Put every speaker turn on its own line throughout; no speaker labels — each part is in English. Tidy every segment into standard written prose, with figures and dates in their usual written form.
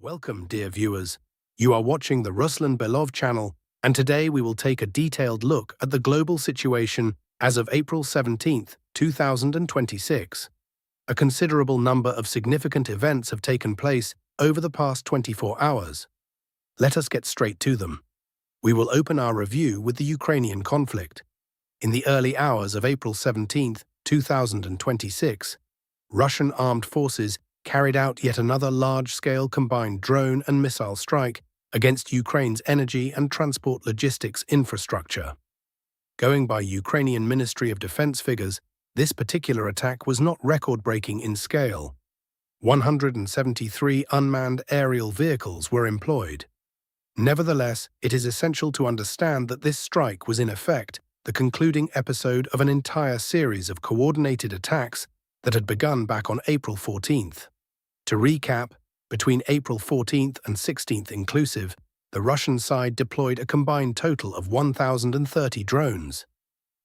Welcome, dear viewers. You are watching the Ruslan Belov channel, and today we will take a detailed look at the global situation as of April 17, 2026. A considerable number of significant events have taken place over the past 24 hours. Let us get straight to them. We will open our review with the Ukrainian conflict. In the early hours of April 17, 2026, Russian armed forces carried out yet another large-scale combined drone and missile strike against Ukraine's energy and transport logistics infrastructure. Going by Ukrainian Ministry of Defense figures, this particular attack was not record-breaking in scale. 173 unmanned aerial vehicles were employed. Nevertheless, it is essential to understand that this strike was in effect the concluding episode of an entire series of coordinated attacks that had begun back on April 14th. To recap, between April 14th and 16th inclusive, the Russian side deployed a combined total of 1,030 drones.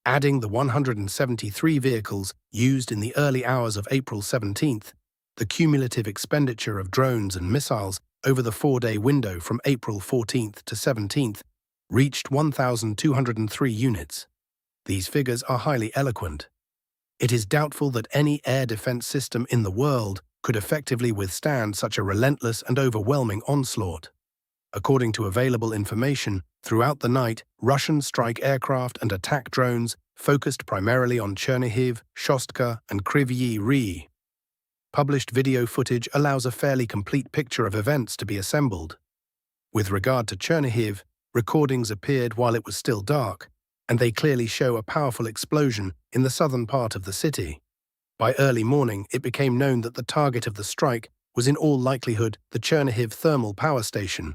Adding the 173 vehicles used in the early hours of April 17th, the cumulative expenditure of drones and missiles over the four-day window from April 14th to 17th reached 1,203 units. These figures are highly eloquent. It is doubtful that any air defense system in the world could effectively withstand such a relentless and overwhelming onslaught. According to available information, throughout the night, Russian strike aircraft and attack drones focused primarily on Chernihiv, Shostka, and Kryvyi Rih. Published video footage allows a fairly complete picture of events to be assembled. With regard to Chernihiv, recordings appeared while it was still dark, and they clearly show a powerful explosion in the southern part of the city. By early morning, it became known that the target of the strike was in all likelihood the Chernihiv thermal power station,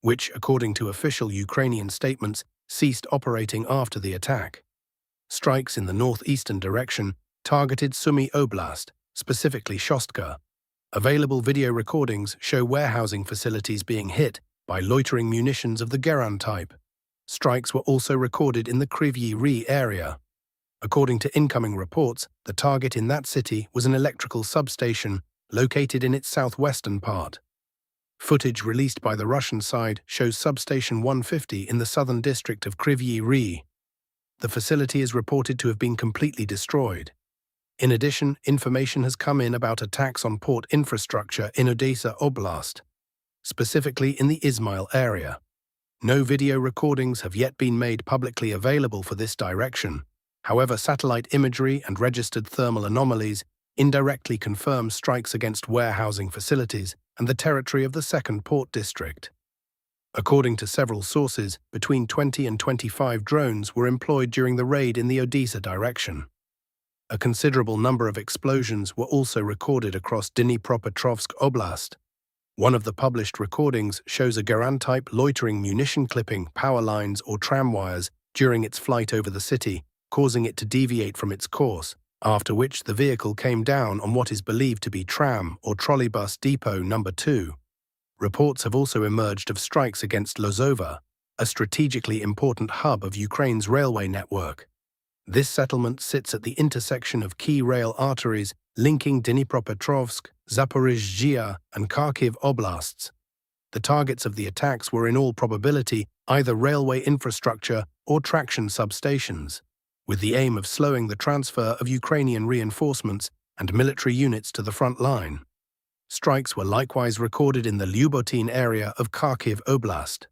which, according to official Ukrainian statements, ceased operating after the attack. Strikes in the northeastern direction targeted Sumy Oblast, specifically Shostka. Available video recordings show warehousing facilities being hit by loitering munitions of the Geran type. Strikes were also recorded in the Kryvyi Rih area. According to incoming reports, the target in that city was an electrical substation located in its southwestern part. Footage released by the Russian side shows substation 150 in the southern district of Kryvyi Rih. The facility is reported to have been completely destroyed. In addition, information has come in about attacks on port infrastructure in Odessa Oblast, specifically in the Izmail area. No video recordings have yet been made publicly available for this direction. However, satellite imagery and registered thermal anomalies indirectly confirm strikes against warehousing facilities and the territory of the second port district. According to several sources, between 20 and 25 drones were employed during the raid in the Odessa direction. A considerable number of explosions were also recorded across Dnipropetrovsk Oblast. One of the published recordings shows a Geran-type loitering munition clipping power lines or tram wires during its flight over the city, causing it to deviate from its course, after which the vehicle came down on what is believed to be tram or trolleybus depot number 2. Reports have also emerged of strikes against Lozova, a strategically important hub of Ukraine's railway network. This settlement sits at the intersection of key rail arteries linking Dnipropetrovsk, Zaporizhzhia, and Kharkiv oblasts. The targets of the attacks were in all probability either railway infrastructure or traction substations, with the aim of slowing the transfer of Ukrainian reinforcements and military units to the front line. Strikes were likewise recorded in the Lyubotin area of Kharkiv Oblast.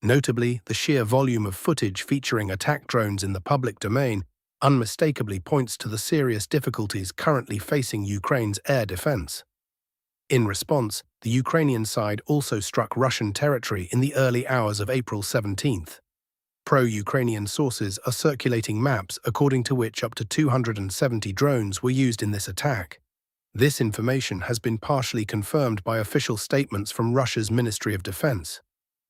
Notably, the sheer volume of footage featuring attack drones in the public domain unmistakably points to the serious difficulties currently facing Ukraine's air defense. In response, the Ukrainian side also struck Russian territory in the early hours of April 17th. Pro-Ukrainian sources are circulating maps according to which up to 270 drones were used in this attack. This information has been partially confirmed by official statements from Russia's Ministry of Defense.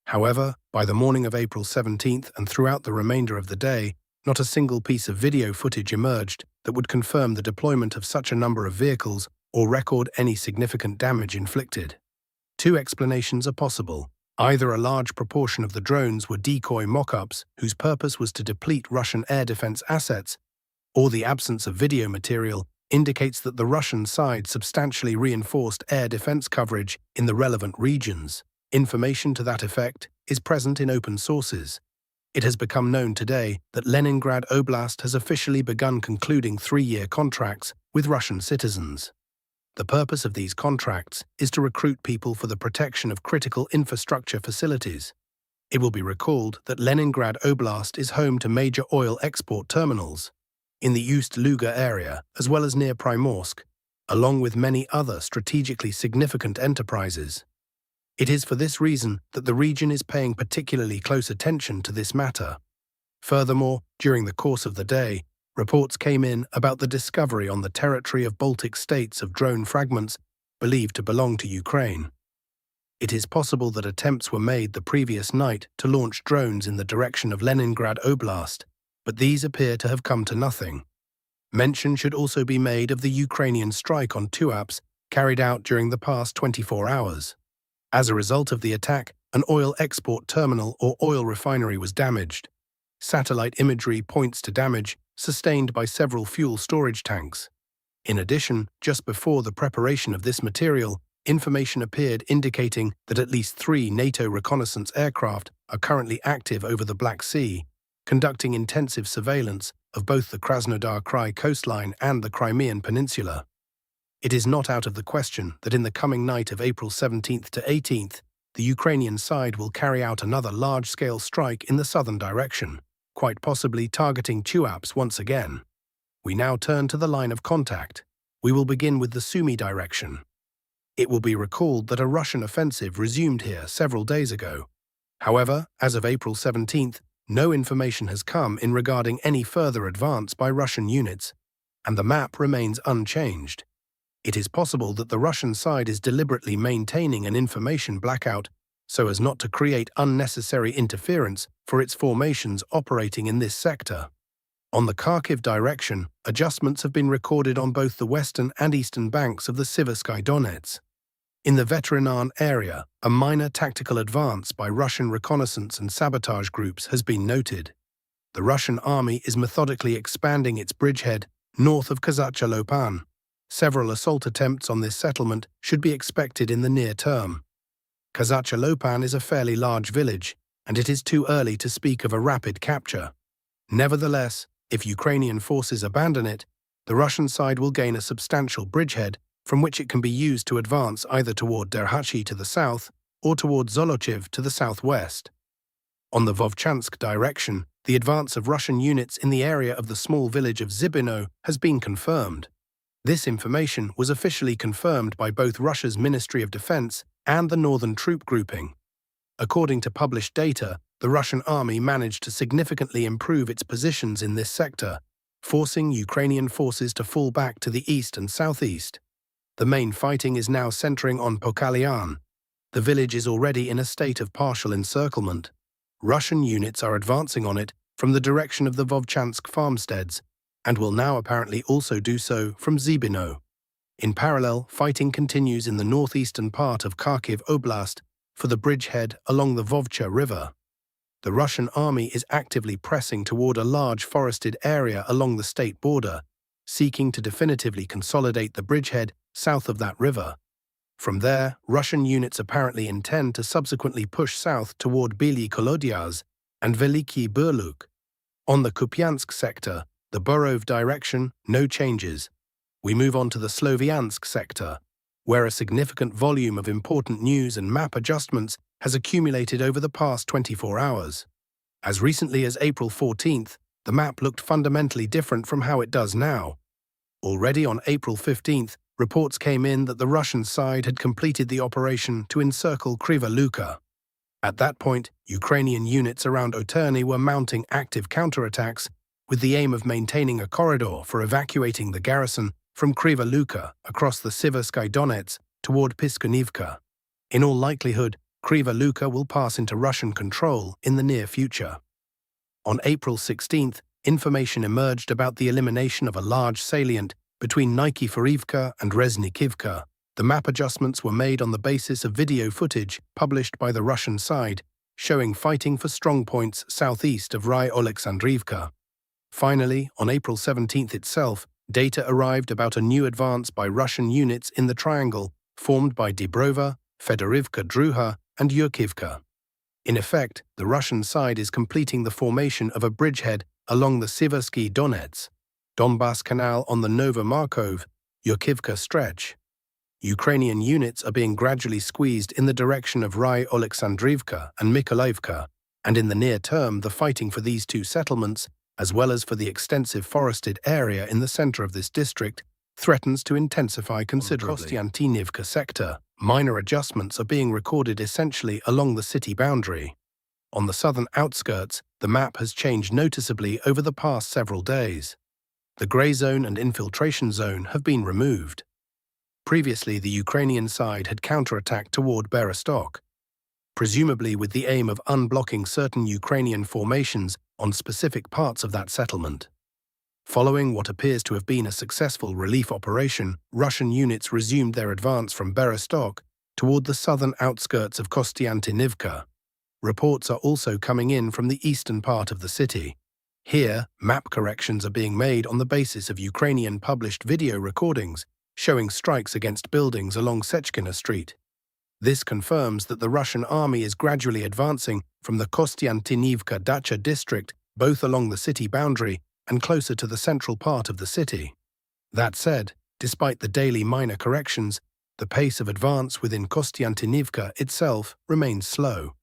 However, by the morning of April 17th and throughout the remainder of the day, not a single piece of video footage emerged that would confirm the deployment of such a number of vehicles or record any significant damage inflicted. Two explanations are possible. Either a large proportion of the drones were decoy mock-ups whose purpose was to deplete Russian air defense assets, or the absence of video material indicates that the Russian side substantially reinforced air defense coverage in the relevant regions. Information to that effect is present in open sources. It has become known today that Leningrad Oblast has officially begun concluding 3-year contracts with Russian citizens. The purpose of these contracts is to recruit people for the protection of critical infrastructure facilities. It will be recalled that Leningrad Oblast is home to major oil export terminals in the Ust-Luga area as well as near Primorsk, along with many other strategically significant enterprises. It is for this reason that the region is paying particularly close attention to this matter. Furthermore, during the course of the day, reports came in about the discovery on the territory of Baltic states of drone fragments believed to belong to Ukraine. It is possible that attempts were made the previous night to launch drones in the direction of Leningrad Oblast, but these appear to have come to nothing. Mention should also be made of the Ukrainian strike on Tuapse carried out during the past 24 hours. As a result of the attack, an oil export terminal or oil refinery was damaged. Satellite imagery points to damage sustained by several fuel storage tanks. In addition, just before the preparation of this material, information appeared indicating that at least 3 NATO reconnaissance aircraft are currently active over the Black Sea, conducting intensive surveillance of both the Krasnodar Krai coastline and the Crimean Peninsula. It is not out of the question that in the coming night of April 17th to 18th, the Ukrainian side will carry out another large-scale strike in the southern direction, quite possibly targeting Tuapse once again. We now turn to the line of contact. We will begin with the Sumy direction. It will be recalled that a Russian offensive resumed here several days ago. However, as of April 17th, no information has come in regarding any further advance by Russian units, and the map remains unchanged. It is possible that the Russian side is deliberately maintaining an information blackout so as not to create unnecessary interference for its formations operating in this sector. On the Kharkiv direction, adjustments have been recorded on both the western and eastern banks of the Siversky Donets. In the Veterinan area, a minor tactical advance by Russian reconnaissance and sabotage groups has been noted. The Russian army is methodically expanding its bridgehead north of Kazachya Lopan. Several assault attempts on this settlement should be expected in the near term. Kazachya Lopan is a fairly large village, and it is too early to speak of a rapid capture. Nevertheless, if Ukrainian forces abandon it, the Russian side will gain a substantial bridgehead from which it can be used to advance either toward Derhachi to the south or toward Zolochiv to the southwest. On the Vovchansk direction, the advance of Russian units in the area of the small village of Zibino has been confirmed. This information was officially confirmed by both Russia's Ministry of Defense and the Northern Troop Grouping. According to published data, the Russian army managed to significantly improve its positions in this sector, forcing Ukrainian forces to fall back to the east and southeast. The main fighting is now centering on Pokalyan. The village is already in a state of partial encirclement. Russian units are advancing on it from the direction of the Vovchansk farmsteads, and will now apparently also do so from Zibino. In parallel, fighting continues in the northeastern part of Kharkiv Oblast for the bridgehead along the Vovcha River. The Russian army is actively pressing toward a large forested area along the state border, seeking to definitively consolidate the bridgehead south of that river. From there, Russian units apparently intend to subsequently push south toward Bely Kolodyaz and Veliki Burluk. On the Kupiansk sector, the Borov direction, no changes. We move on to the Sloviansk sector, where a significant volume of important news and map adjustments has accumulated over the past 24 hours. As recently as April 14th, the map looked fundamentally different from how it does now. Already on April 15th, reports came in that the Russian side had completed the operation to encircle Kriva Luka. At that point, Ukrainian units around Oterny were mounting active counterattacks with the aim of maintaining a corridor for evacuating the garrison from Kriva Luka across the Siversky Donets toward Piskunivka. In all likelihood, Kriva Luka will pass into Russian control in the near future. On April 16th, information emerged about the elimination of a large salient between Nikiforivka and Reznikivka. The map adjustments were made on the basis of video footage published by the Russian side, showing fighting for strongpoints southeast of Rai Oleksandrivka. Finally, on April 17th itself, data arrived about a new advance by Russian units in the triangle formed by Dibrova, Fedorivka Druha, and Yurkivka. In effect, the Russian side is completing the formation of a bridgehead along the Siversky Donets-Donbass Canal on the Novomarkov-Yurkivka stretch. Ukrainian units are being gradually squeezed in the direction of Ry-Oleksandrivka and Mykolaiivka, and in the near term the fighting for these two settlements, as well as for the extensive forested area in the center of this district, threatens to intensify considerably. On the Kostiantynivka sector, minor adjustments are being recorded essentially along the city boundary. On the southern outskirts, the map has changed noticeably over the past several days. The grey zone and infiltration zone have been removed. Previously, the Ukrainian side had counterattacked toward Berezovsk, presumably with the aim of unblocking certain Ukrainian formations on specific parts of that settlement. Following what appears to have been a successful relief operation, Russian units resumed their advance from Berezovsk toward the southern outskirts of Kostiantynivka. Reports are also coming in from the eastern part of the city. Here, map corrections are being made on the basis of Ukrainian published video recordings showing strikes against buildings along Sechkina Street. This confirms that the Russian army is gradually advancing from the Kostiantynivka Dacha district both along the city boundary and closer to the central part of the city. That said, despite the daily minor corrections, the pace of advance within Kostiantynivka itself remains slow.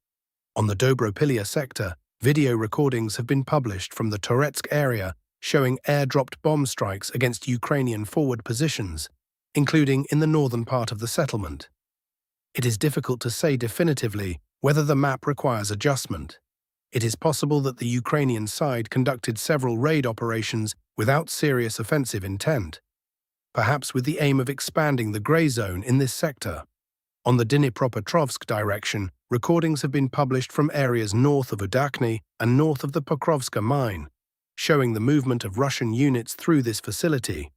On the Dobropilya sector, video recordings have been published from the Toretsk area showing air-dropped bomb strikes against Ukrainian forward positions, including in the northern part of the settlement. It is difficult to say definitively whether the map requires adjustment. It is possible that the Ukrainian side conducted several raid operations without serious offensive intent, perhaps with the aim of expanding the grey zone in this sector. On the Dnipropetrovsk direction, recordings have been published from areas north of Udakny and north of the Pokrovska mine, showing the movement of Russian units through this facility.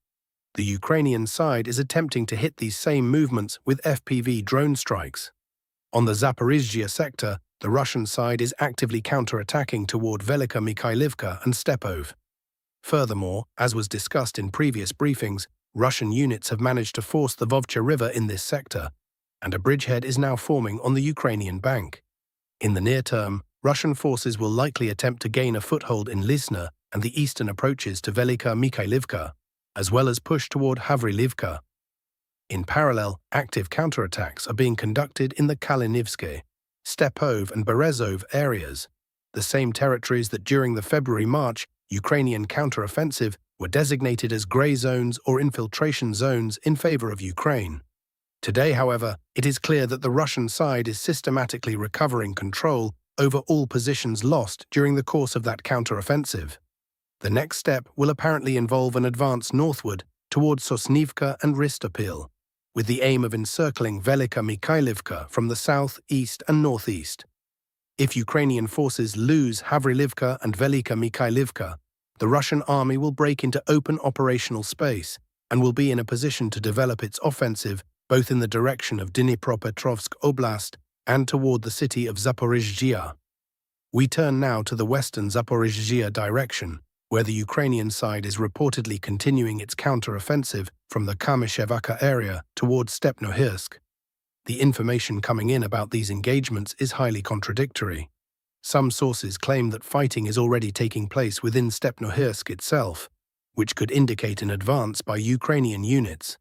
The Ukrainian side is attempting to hit these same movements with FPV drone strikes. On the Zaporizhzhia sector, the Russian side is actively counterattacking toward Velika Mikhailivka and Stepov. Furthermore, as was discussed in previous briefings, Russian units have managed to force the Vovcha River in this sector, and a bridgehead is now forming on the Ukrainian bank. In the near term, Russian forces will likely attempt to gain a foothold in Lizna and the eastern approaches to Velika Mikhailivka, as well as push toward Havrilivka. In parallel, active counterattacks are being conducted in the Kalinivske, Stepov and Berezov areas, the same territories that during the February-March Ukrainian counteroffensive were designated as grey zones or infiltration zones in favor of Ukraine. Today, however, it is clear that the Russian side is systematically recovering control over all positions lost during the course of that counteroffensive. The next step will apparently involve an advance northward towards Sosnivka and Ristopil, with the aim of encircling Velika Mikhailivka from the south, east, and northeast. If Ukrainian forces lose Havrilivka and Velika Mikhailivka, the Russian army will break into open operational space and will be in a position to develop its offensive both in the direction of Dnipropetrovsk Oblast and toward the city of Zaporizhzhia. We turn now to the western Zaporizhzhia direction, where the Ukrainian side is reportedly continuing its counter-offensive from the Kamyshevaka area towards Stepnohirsk. The information coming in about these engagements is highly contradictory. Some sources claim that fighting is already taking place within Stepnohirsk itself, which could indicate an advance by Ukrainian units.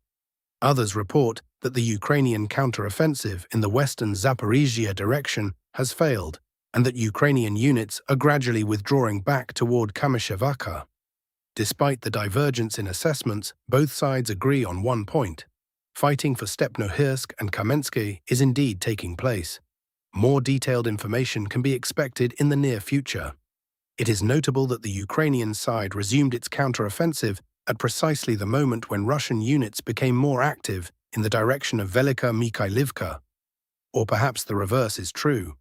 Others report that the Ukrainian counter-offensive in the western Zaporizhzhia direction has failed, and that Ukrainian units are gradually withdrawing back toward Kamyshevaka. Despite the divergence in assessments, both sides agree on one point. Fighting for Stepnohirsk and Kamensky is indeed taking place. More detailed information can be expected in the near future. It is notable that the Ukrainian side resumed its counter-offensive at precisely the moment when Russian units became more active in the direction of Velika Mikhailivka. Or perhaps the reverse is true.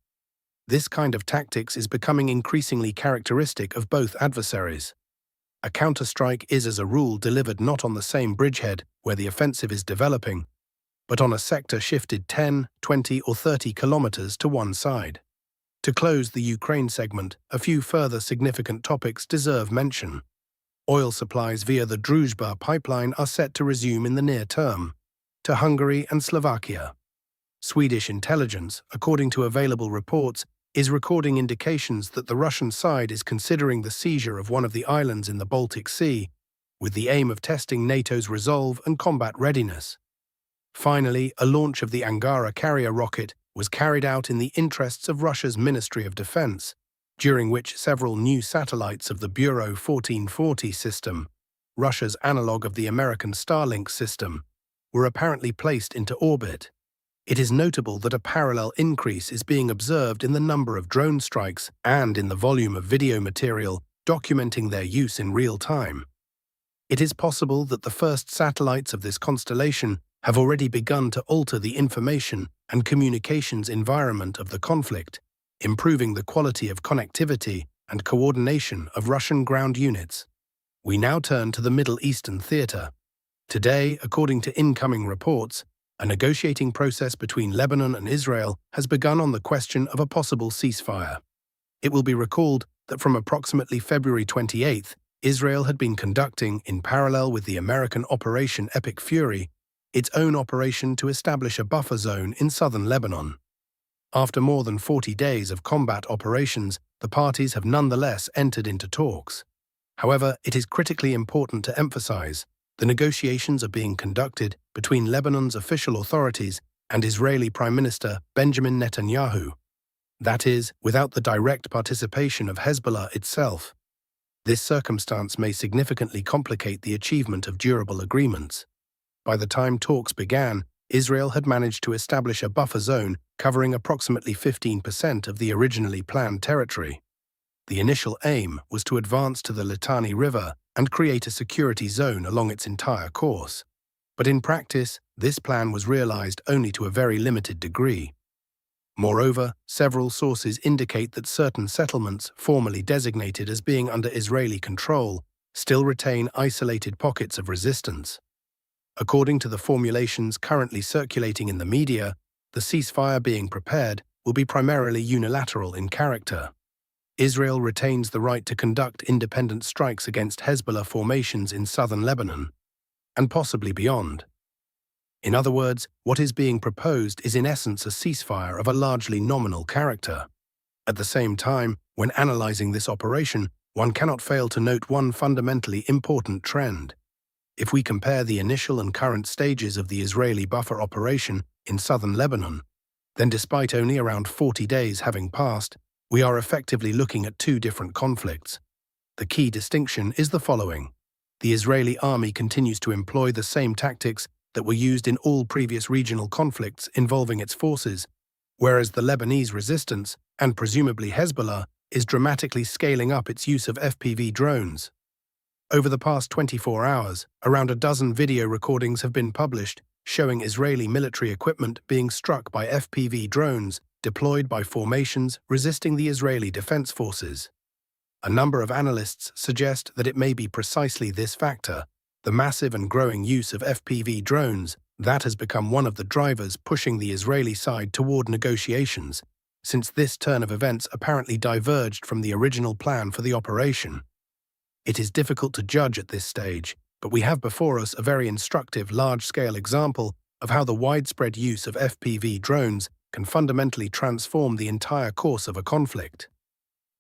This kind of tactics is becoming increasingly characteristic of both adversaries. A counterstrike is as a rule delivered not on the same bridgehead where the offensive is developing, but on a sector shifted 10, 20 or 30 kilometers to one side. To close the Ukraine segment, a few further significant topics deserve mention. Oil supplies via the Druzhba pipeline are set to resume in the near term, to Hungary and Slovakia. Swedish intelligence, according to available reports, is recording indications that the Russian side is considering the seizure of one of the islands in the Baltic Sea, with the aim of testing NATO's resolve and combat readiness. Finally, a launch of the Angara carrier rocket was carried out in the interests of Russia's Ministry of Defense, during which several new satellites of the Bureau 1440 system, Russia's analogue of the American Starlink system, were apparently placed into orbit. It is notable that a parallel increase is being observed in the number of drone strikes and in the volume of video material documenting their use in real time. It is possible that the first satellites of this constellation have already begun to alter the information and communications environment of the conflict, improving the quality of connectivity and coordination of Russian ground units. We now turn to the Middle Eastern theater. Today, according to incoming reports, a negotiating process between Lebanon and Israel has begun on the question of a possible ceasefire. It will be recalled that from approximately February 28th, Israel had been conducting, in parallel with the American Operation Epic Fury, its own operation to establish a buffer zone in southern Lebanon. After more than 40 days of combat operations, the parties have nonetheless entered into talks. However, it is critically important to emphasize the negotiations are being conducted between Lebanon's official authorities and Israeli Prime Minister Benjamin Netanyahu. That is, without the direct participation of Hezbollah itself. This circumstance may significantly complicate the achievement of durable agreements. By the time talks began, Israel had managed to establish a buffer zone covering approximately 15% of the originally planned territory. The initial aim was to advance to the Litani River and create a security zone along its entire course. But in practice, this plan was realized only to a very limited degree. Moreover, several sources indicate that certain settlements formerly designated as being under Israeli control still retain isolated pockets of resistance. According to the formulations currently circulating in the media, the ceasefire being prepared will be primarily unilateral in character. Israel retains the right to conduct independent strikes against Hezbollah formations in southern Lebanon, and possibly beyond. In other words, what is being proposed is in essence a ceasefire of a largely nominal character. At the same time, when analyzing this operation, one cannot fail to note one fundamentally important trend. If we compare the initial and current stages of the Israeli buffer operation in southern Lebanon, then despite only around 40 days having passed, we are effectively looking at two different conflicts. The key distinction is the following. The Israeli army continues to employ the same tactics that were used in all previous regional conflicts involving its forces, whereas the Lebanese resistance, and presumably Hezbollah, is dramatically scaling up its use of FPV drones. Over the past 24 hours, around a dozen video recordings have been published showing Israeli military equipment being struck by FPV drones deployed by formations resisting the Israeli Defense Forces. A number of analysts suggest that it may be precisely this factor, the massive and growing use of FPV drones, that has become one of the drivers pushing the Israeli side toward negotiations, since this turn of events apparently diverged from the original plan for the operation. It is difficult to judge at this stage, but we have before us a very instructive large-scale example of how the widespread use of FPV drones can fundamentally transform the entire course of a conflict.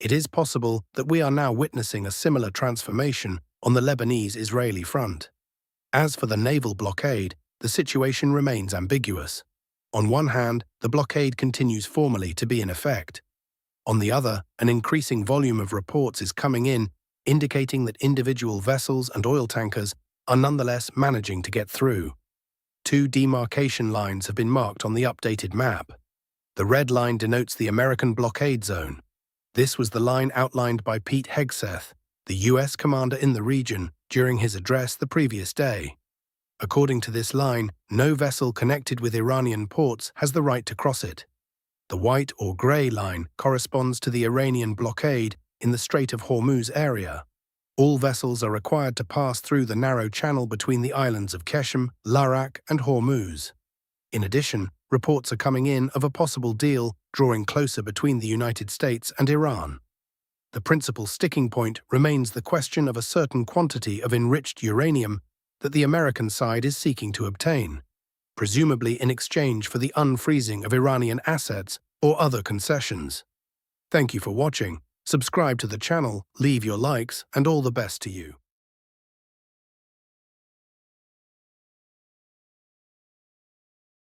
It is possible that we are now witnessing a similar transformation on the Lebanese-Israeli front. As for the naval blockade, the situation remains ambiguous. On one hand, the blockade continues formally to be in effect. On the other, an increasing volume of reports is coming in, indicating that individual vessels and oil tankers are nonetheless managing to get through. Two demarcation lines have been marked on the updated map. The red line denotes the American blockade zone. This was the line outlined by Pete Hegseth, the U.S. commander in the region, during his address the previous day. According to this line, no vessel connected with Iranian ports has the right to cross it. The white or grey line corresponds to the Iranian blockade in the Strait of Hormuz area. All vessels are required to pass through the narrow channel between the islands of Keshem, Larak, and Hormuz. In addition, reports are coming in of a possible deal drawing closer between the United States and Iran. the principal sticking point remains the question of a certain quantity of enriched uranium that the American side is seeking to obtain, presumably in exchange for the unfreezing of Iranian assets or other concessions. Thank you for watching. Subscribe to the channel, leave your likes, and all the best to you.